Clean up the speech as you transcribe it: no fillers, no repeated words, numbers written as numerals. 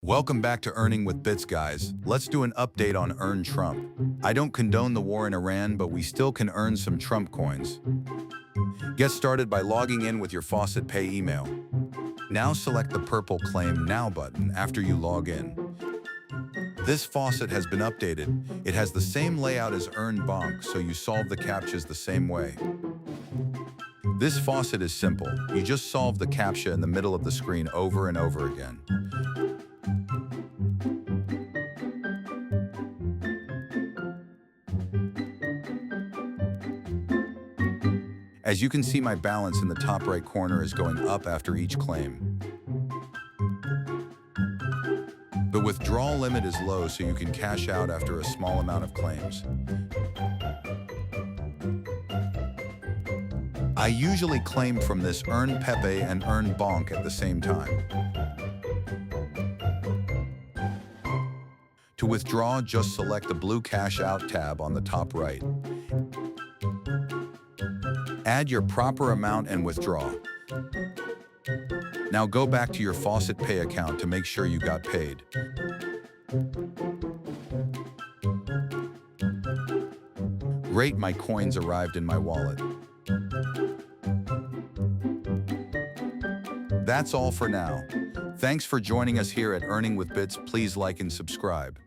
Welcome back to Earning with Bits, guys. Let's do an update on Earn Trump. I don't condone the war in Iran, but we still can earn some Trump coins. Get started by logging in with your Faucet Pay email. Now select the purple Claim Now button after you log in. This faucet has been updated. It has the same layout as Earn Bonk, so you solve the CAPTCHAs the same way. This faucet is simple. You just solve the CAPTCHA in the middle of the screen over and over again. As you can see, my balance in the top right corner is going up after each claim. The withdrawal limit is low, so you can cash out after a small amount of claims. I usually claim from this Earn Pepe and Earn Bonk at the same time. To withdraw, just select the blue Cash Out tab on the top right. Add your proper amount and withdraw. Now go back to your Faucet Pay account to make sure you got paid. Great, my coins arrived in my wallet. That's all for now. Thanks for joining us here at Earning with Bits. Please like and subscribe.